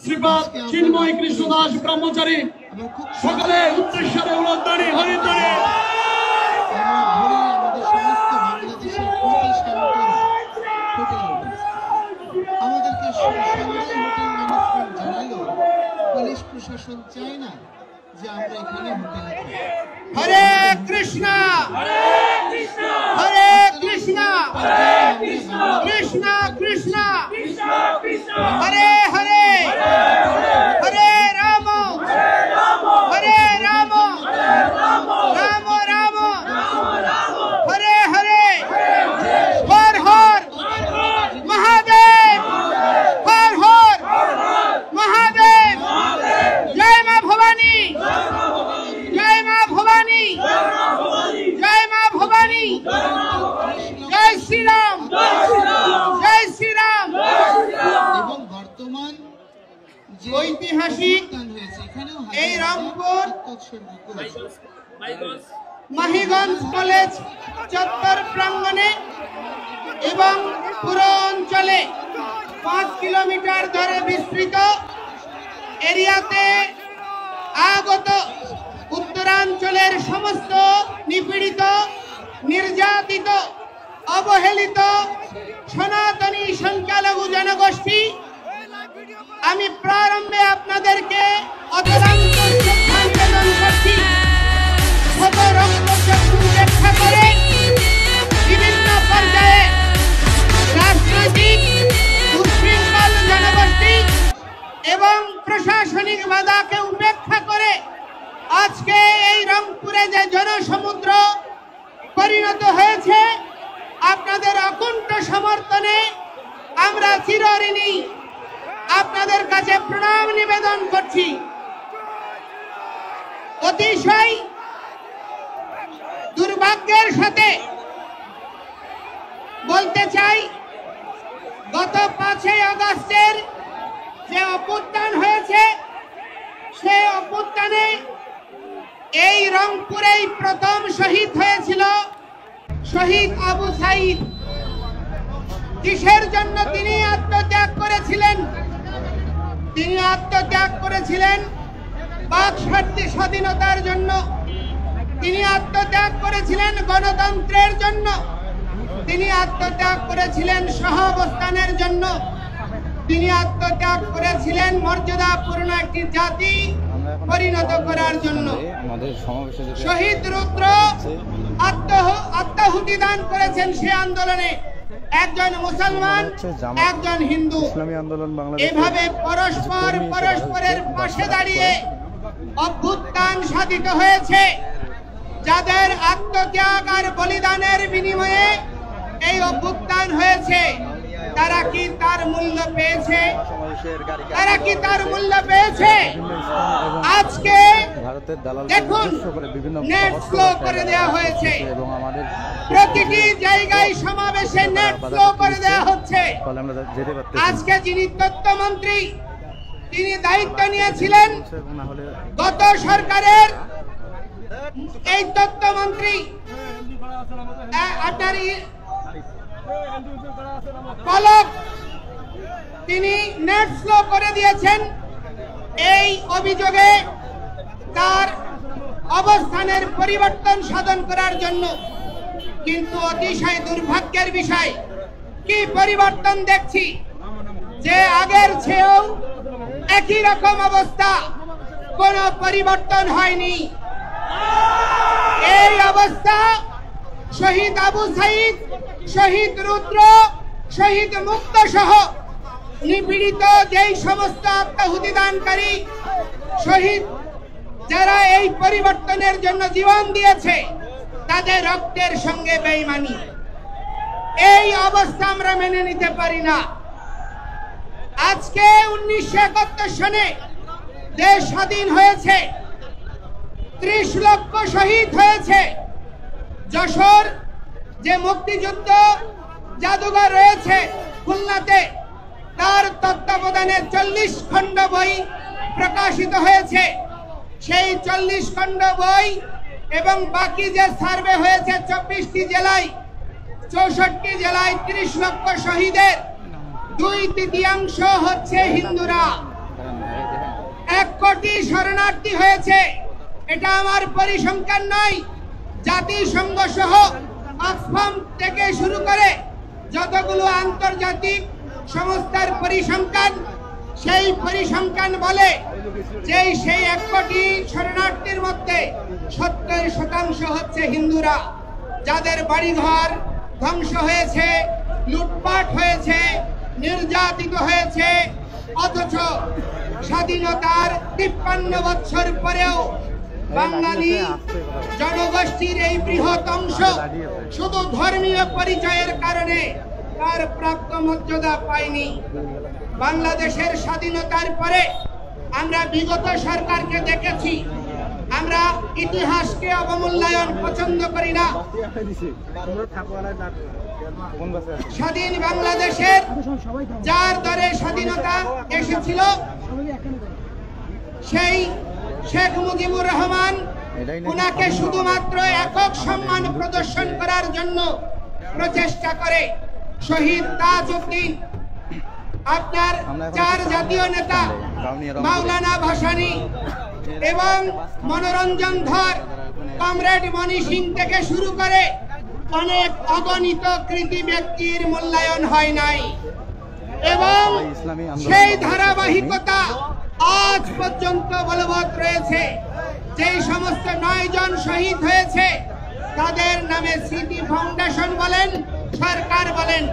শ্রীপাদ চিন্ময় কৃষ্ণ দাস ব্রহ্মচারী সকালে উচ্চস্বরে উলধ্বনি হরিধ্বনি আমাদেরকে সন্ধ্যায় হোটেল ম্যানেজমেন্ট জানালো পুলিশ প্রশাসন চায় না যে আমরা এখানে হোটেলে থাকি। হরে কৃষ্ণ হরে কৃষ্ণ হরে কৃষ্ণ কৃষ্ণ কৃষ্ণ হরে হরে হরে রাম হরে রাম রাম রাম হরে হরে হর হর মহাদেব হর হর মহাদেব জয় মা ভবানী জয় মা ভবানী জয় মা ভবানী জয় শ্রীরাম জয় শ্রীরাম। এবং বর্তমান যে ঐতিহাসিক হয়েছে এখানেও এই রংপুর উৎসর্গ করেছে। মাহিগঞ্জ কলেজ চত্বর প্রাঙ্গণে এবং পুরো অঞ্চলে 5 কিলোমিটার ধরে বিস্তৃত এরিয়াতে আগত উত্তরাঞ্চলের সমস্ত নিপীড়িত নির্যাতিত অবহেলিত সনাতনী সংখ্যালঘু জনগোষ্ঠী আমি প্রারম্ভে আপনাদেরকে অতলান্ত শ্রদ্ধা নিবেদন করছি। শত রক্তচক্ষু উপেক্ষা করে বিভিন্ন পর্যায়ে রাজনৈতিক উচ্ছৃঙ্খল জনগোষ্ঠী এবং প্রশাসনিক বাধাকে উপেক্ষা করে আজকে এই রংপুরে যে জনসমুদ্র পরিণত হয়েছে আপনাদের অকুণ্ঠ সমর্থনে আমরা চিরঋণী আপনাদের কাছে প্রণাম নিবেদন করছি। অতিশয় দুর্ভাগ্যের সাথে বলতে চাই গত 5ই আগস্টের যে অভ্যুত্থান হয়েছে সেই অভ্যুত্থানে এই রংপুরেই প্রথম শহীদ হয়েছিল শহীদ আবু সাইদ। কিসের জন্য তিনি আত্মত্যাগ করেছিলেন? তিনি আত্মত্যাগ করেছিলেন বাক স্বাধীনতার জন্য, তিনি আত্মত্যাগ করেছিলেন গণতন্ত্রের জন্য, তিনি আত্মত্যাগ করেছিলেন সহাবস্থানের জন্য, তিনি আত্মত্যাগ করেছিলেন মর্যাদাপূর্ণ একটি জাতি পরিণত করার জন্য। শহীদ রুদ্র আত্মাহুতি দান করেছেন সে আন্দোলনে, একজন মুসলমান একজন হিন্দু। এভাবে পরস্পরের পাশে দাঁড়িয়ে অভ্যুত্থান সাধিত হয়েছে। যাদের আত্মত্যাগ আর বলিদানের বিনিময়ে এই অভ্যুত্থান হয়েছে তারা কি তার মূল্য পেয়েছে? তারা কি তার মূল্য পেয়েছে? আজকে দেখুন নেট স্লো করে দেওয়া হয়েছে, প্রতিটি জায়গায় সমাবেশে নেট স্লো করে দেওয়া হচ্ছে। আজকে যিনি তথ্যমন্ত্রী তিনি দায়িত্ব নিয়েছিলেন গত সরকারের, এই তথ্যমন্ত্রী আপনার পলক তিনি নেট স্লো করে দিয়েছেন এই অভিযোগে তার অবস্থানের পরিবর্তন সাধন করার জন্য। কিন্তু অতিশয় দুর্ভাগ্যের বিষয় কি পরিবর্তন দেখছি যে আগের চেয়েও একই রকম অবস্থা, কোনো পরিবর্তন হয়নি। এই অবস্থা শহীদ আবু সাইদ, শহীদ রুদ্র, শহীদ মুক্ত সহ নিপীড়িত যেই সমস্ত আত্মাহুতি দানকারী শহীদ যারা এই পরিবর্তনের জন্য জীবন দিয়েছে তাদের রক্তের সঙ্গে বেঈমানি। এই অবস্থা আমরা মেনে নিতে পারি না। আজকে 1971 সনে দেশ স্বাধীন হয়েছে, 30 লক্ষ শহীদ হয়েছে। যশোর যে মুক্তিযুদ্ধ জাদুঘর রয়েছে খুলনাতে, তার তত্ত্বাবধানে 40 খণ্ড বই প্রকাশিত হয়েছে। সেই 40 খণ্ড বই এবং বাকি যে সার্ভে হয়েছে 24টি জেলায়, 64 জেলায় 30 লক্ষ শহীদের 2/3 হচ্ছে হিন্দুরা। কোটি শরণার্থী হয়েছে, এটা আমার পরিসংখ্যান নয়। জাতিসংঘ সহ অক্সফাম থেকে শুরু করে যতগুলো আন্তর্জাতিক সংস্থার পরিসংখ্যান, সেই পরিসংখ্যান বলে যে সেই 1 কোটি শরণার্থীর মধ্যে 70% হচ্ছে হিন্দুরা, যাদের বাড়িঘর ধ্বংস হয়েছে, লুটপাট হয়েছে, নির্যাতিত হয়েছে। অথচ স্বাধীনতার 53 বছর পরেও বাঙালি জনগোষ্ঠীর এই বৃহৎ অংশ শুধু ধর্মীয় পরিচয়ের কারণে তার প্রাপ্ত মর্যাদা পায়নি। বাংলাদেশের স্বাধীনতার পরে আমরা বিগত সরকারকে দেখেছি, আমরা ইতিহাসকে অবমূল্যায়ন পছন্দ করি না। স্বাধীন বাংলাদেশের যার দরে স্বাধীনতা এসেছিল সেই শেখ মুজিবুর রহমান, উনাকে শুধুমাত্র একক সম্মান প্রদর্শন করার জন্য প্রচেষ্টা করে শহীদ তাজউদ্দিন, আপনার 4 জাতীয় নেতা মাওলানা ভাসানী এবং মনোরঞ্জন ধর, কমরেড মনি সিং থেকে শুরু করে অনেক অগণিত কৃতি ব্যক্তির মূল্যায়ন হয় নাই। এবং সেই ধারাবাহিকতা আজ পর্যন্ত বলবৎ রয়েছে। যেই সমস্ত 9 জন শহীদ হয়েছে তাদের নামে স্মৃতি ফাউন্ডেশন বলেন, সরকার বলেন,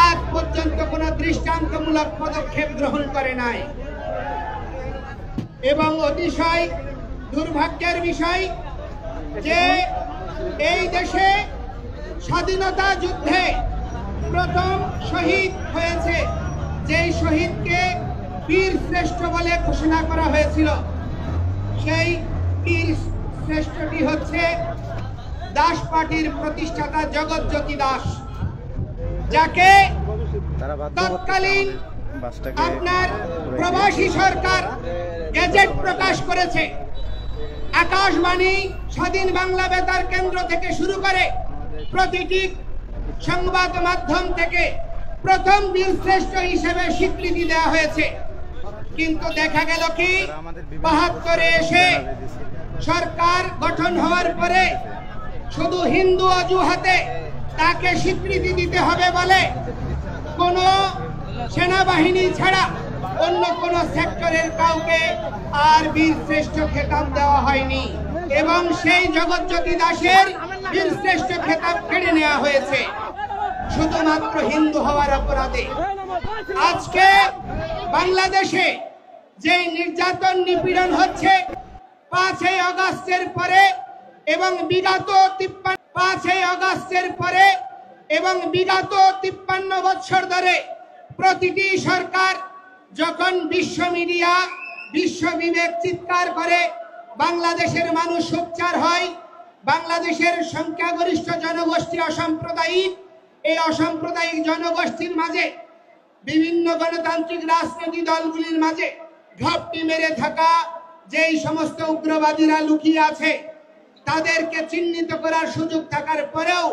আজ পর্যন্ত কোনো দৃষ্টান্তমূলক পদক্ষেপ গ্রহণ করে নাই। এবং অতিশয় দুর্ভাগ্যের বিষয় যে এই দেশে স্বাধীনতা যুদ্ধে প্রথম শহীদ হয়েছে, যেই শহীদকে বীর শ্রেষ্ঠ বলে ঘোষণা করা হয়েছিল, সেই বীর শ্রেষ্ঠটি হচ্ছে দাস পার্টির প্রতিষ্ঠাতা জগৎজ্যোতি দাস, যাকে তৎকালীন আপনার প্রবাসী সরকার গেজেট প্রকাশ করেছে। আকাশবাণী, স্বাধীন বাংলা বেতার কেন্দ্র থেকে শুরু করে প্রতিটি সংবাদ মাধ্যম থেকে প্রথম বীরশ্রেষ্ঠ হিসেবে স্বীকৃতি দেওয়া হয়েছে। কিন্তু দেখা গেল কি ৭২-এ এসে সরকার গঠন হওয়ার পরে শুধু হিন্দু অজুহাতে তাকে স্বীকৃতি দিতে হবে বলে কোন সেনাবাহিনী ছাড়া অন্য কোন সেক্টরের কাউকে আর বীরশ্রেষ্ঠ খেতাব দেওয়া হয়নি এবং সেই জগৎজ্যোতি দাসের বীরশ্রেষ্ঠ খেতাব কেড়ে নেওয়া হয়েছে শুধুমাত্র হিন্দু হওয়ার অপরাধে। আজকে বাংলাদেশে যে নির্যাতন নিপীড়ন হচ্ছে 5ই আগস্টের পরে এবং বিগত 5ই আগস্টের পরে এবং বিগত 53 বছর ধরে প্রতিটি সরকার যখন বিশ্ব মিডিয়া, বিশ্ব বিবেক চিৎকার করে বাংলাদেশের মানুষ সোচ্চার হয়, বাংলাদেশের সংখ্যাগরিষ্ঠ জনগোষ্ঠী অসাম্প্রদায়িক, এই অসাম্প্রদায়িক জনগোষ্ঠীর মাঝে বিভিন্ন গণতান্ত্রিক রাজনৈতিক দলগুলির মাঝে ঘাপটি মেরে থাকা যেই সমস্ত উগ্রবাদীরা লুকিয়ে আছে তাদেরকে চিহ্নিত করার সুযোগ থাকার পরেও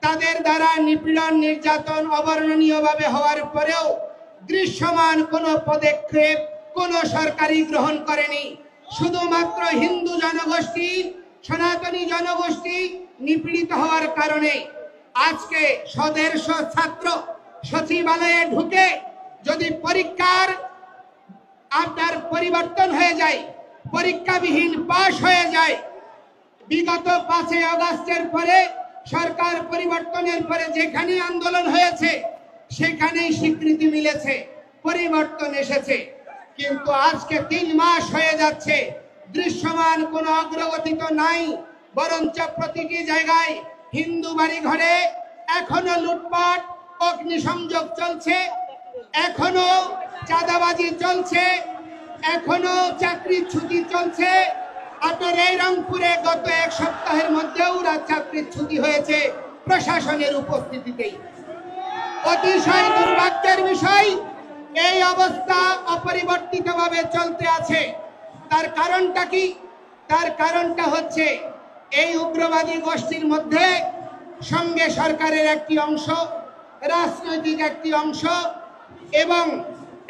তাদের দ্বারা নিপীড়ন নির্যাতন অবর্ণনীয়ভাবে হওয়ার পরেও দৃশ্যমান কোনো পদক্ষেপ কোনো সরকারই গ্রহণ করেনি। শুধুমাত্র হিন্দু জনগোষ্ঠী, সনাতনী জনগোষ্ঠী নিপীড়িত হওয়ার কারণে আজকে 150 ছাত্র সচিবালয়ে ঢুকে যদি পরীক্ষার আপনার পরিবর্তন হয়ে যায়, পরীক্ষাবিহীন পাশ হয়ে যায়, বিগত 5ই আগস্টের পরে সরকার পরিবর্তনের পরে যেখানে আন্দোলন হয়েছে সেখানেই স্বীকৃতি মিলেছে, পরিবর্তন এসেছে। কিন্তু আজকে 3 মাস হয়ে যাচ্ছে, দৃশ্যমান কোনো অগ্রগতি তো নাই, বরঞ্চ প্রতিটি জায়গায় হিন্দু বাড়ি ঘরে এখনো লুটপাট, অগ্নিসংযোগ চলছে, এখনো চাঁদাবাজি চলছে, এখনো চাকরির ছুটি চলছে। আপনার এই রংপুরে গত 1 সপ্তাহের মধ্যেও চাকরির ছুটি হয়েছে প্রশাসনের উপস্থিতিতেই। অতিশয় দুর্ভাগ্যের বিষয়, এই অবস্থা অপরিবর্তিতভাবে চলতে আছে। তার কারণটা কি? তার কারণটা হচ্ছে এই উগ্রবাদী গোষ্ঠীর মধ্যে সঙ্গে সরকারের একটি অংশ, রাজনৈতিক একটি অংশ এবং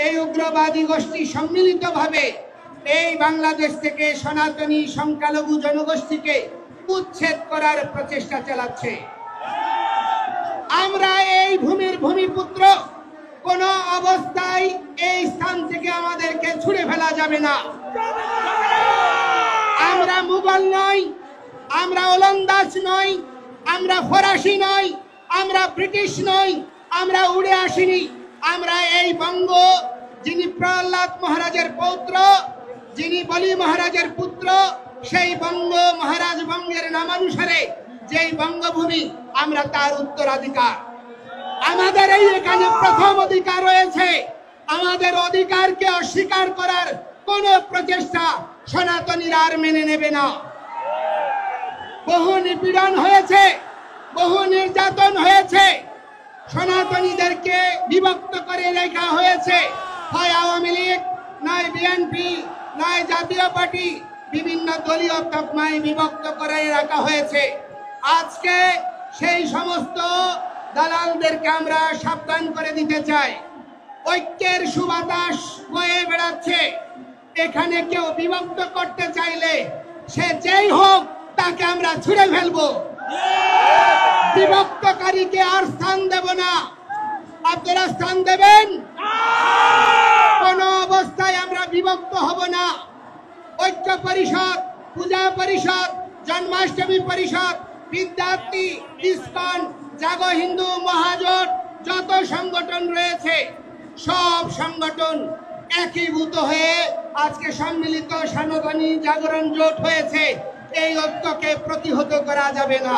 এই উগ্রবাদী গোষ্ঠী সম্মিলিতভাবে এই বাংলাদেশ থেকে সনাতনী সংখ্যালঘু জনগোষ্ঠীকে উচ্ছেদ করার প্রচেষ্টা চালাচ্ছে। আমরা এই ভূমির ভূমিপুত্র, কোন অবস্থায় এই স্থান থেকে আমাদেরকে ছুড়ে ফেলা যাবে না। আমরা মুঘল নই, আমরা ওলন্দাজ নই, আমরা ফরাসি নই, আমরা ব্রিটিশ নই, আমরা উড়ে আসিনি। আমরা এই বঙ্গ, যিনি প্রহ্লাদ মহারাজের পৌত্র, যিনি বলি মহারাজের পুত্র, সেই বঙ্গ মহারাজ বঙ্গের নামানুসারে যেই বঙ্গভূমি, আমরা তার উত্তরাধিকার। আমাদের এই এখানে প্রথম অধিকার রয়েছে। আমাদের অধিকারকে অস্বীকার করার কোন প্রচেষ্টা সনাতনীরা আর মেনে নেবে না। বহু নিপীড়ন হয়েছে, বহু নির্যাতন হয়েছে, সনাতনীদেরকে বিভক্ত করে রাখা হয়েছে। হয় আওয়ামী লীগ, নয় বিএনপি, নয় জাতীয় পার্টি, বিভিন্ন দলীয় তকমায় বিভক্ত করে রাখা হয়েছে। আজকে সেই সমস্ত দালালদেরকে আমরা সাবধান করে দিতে চাই। ঐক্যের সুবাতাস বয়ে বেড়াচ্ছে। এখানে কেউ বিভক্ত করতে চাইলে সে যেই হোক, তাকে আমরা ছুঁড়ে ফেলবো। বিভক্তকারীকে আর স্থান দেব না। আপনারা স্থান দেবেন? কোন অবস্থায় আমরা বিভক্ত হব না। ঐক্য পরিষদ, পূজা পরিষদ, জন্মাষ্টমী পরিষদ, বিদ্যার্থী, ইসকন, জাগো হিন্দু মহাজোট, যত সংগঠন রয়েছে, সব সংগঠন একীভূত হয়ে আজকে সম্মিলিত সনাতনী জাগরণ জোট হয়েছে। এই ঐক্যকে প্রতিহত করা যাবে না।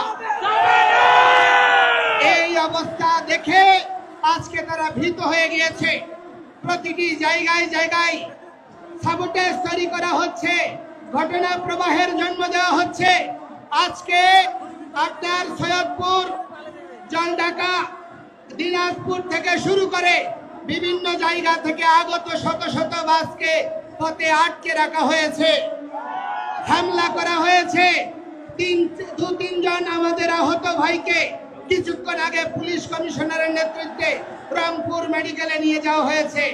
এই অবস্থা দেখে আজকে তারা ভীত হয়ে গিয়েছে। প্রতিটি জায়গায় জায়গায় সাবোটেজ তৈরি করা হচ্ছে, ঘটনা প্রবাহের জন্ম দেওয়া হচ্ছে। আজকে আপনার সৈয়দপুর, জলঢাকা, দিনাজপুর থেকে শুরু করে বিভিন্ন জায়গা থেকে আগত শত শত বাসকে পথে আটকে রাখা হয়েছে, হামলা করা হয়েছে। দু তিনজন আমাদের আহত ভাইকে কিছুক্ষণ আগে পুলিশ কমিশনারের নেতৃত্বে রংপুর মেডিকেলে নিয়ে যাওয়া হয়েছে।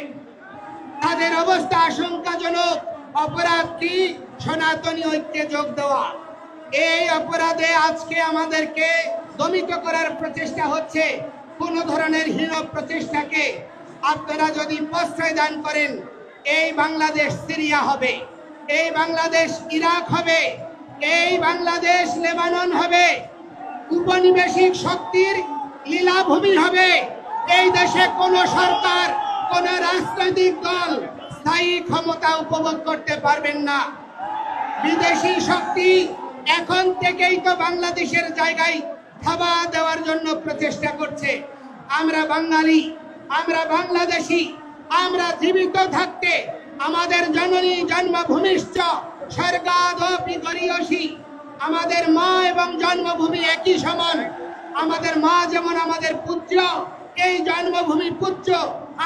তাদের অবস্থা আশঙ্কাজনক। অপরাধ কি? সনাতনী ঐক্যে যোগ দেওয়া। এই অপরাধে আজকে আমাদেরকে দমিত করার প্রচেষ্টা হচ্ছে। কোন ধরনের হীন প্রচেষ্টাকে আপনারা যদি প্রশ্রয় দান করেন, এই বাংলাদেশ সিরিয়া হবে, এই বাংলাদেশ ইরাক হবে, এই বাংলাদেশ লেবানন হবে, উপনিবেশিক শক্তির লীলাভূমি হবে। এই দেশে কোন সরকার, কোন রাজনৈতিক দল স্থায়ী ক্ষমতা উপভোগ করতে পারবেন না। বিদেশি শক্তি এখন থেকেই তো বাংলাদেশের জায়গায় থাবা দেওয়ার জন্য প্রচেষ্টা করছে। আমরা বাঙালি, আমরা বাংলাদেশি, আমরা জীবিত থাকতে আমাদের জননী জন্মভূমিশ্চ স্বর্গাদপি গরীয়সী। আমাদের মা এবং জন্মভূমি একই সমান। আমাদের মা যেমন আমাদের পূজ্য, এই জন্মভূমি পূজ্য।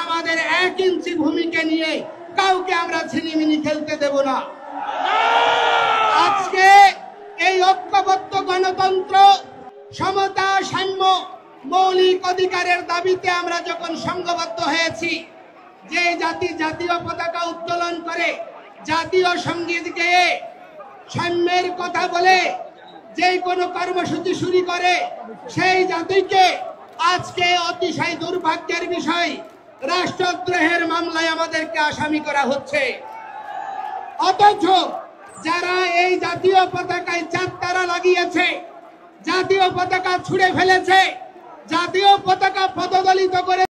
আমাদের 1 ইঞ্চি ভূমিকে নিয়ে কাউকে আমরা ছিনিমিনি খেলতে দেব না। আজকে এই ঐক্যবদ্ধ গণতন্ত্র, সমতা, সাম্য, মৌলিক অধিকারের দাবিতে আমরা যখন সংঘবদ্ধ হয়েছি, যে জাতি জাতীয় পতাকা উত্তোলন করে, জাতীয় সঙ্গীত গেয়ে, সাম্যের কথা বলে যে কোনো কর্মসূচি শুরু করে, সেই জাতিকে আজকে অতিশয় দুর্ভাগ্যের বিষয় রাষ্ট্রদ্রোহের মামলায় আমাদেরকে আসামি করা হচ্ছে। অথচ যারা এই জাতীয় পতাকায় 4 তারা লাগিয়েছে, জাতীয় পতাকা ছুঁড়ে ফেলেছে, জাতীয় পতাকা পদদলিত করে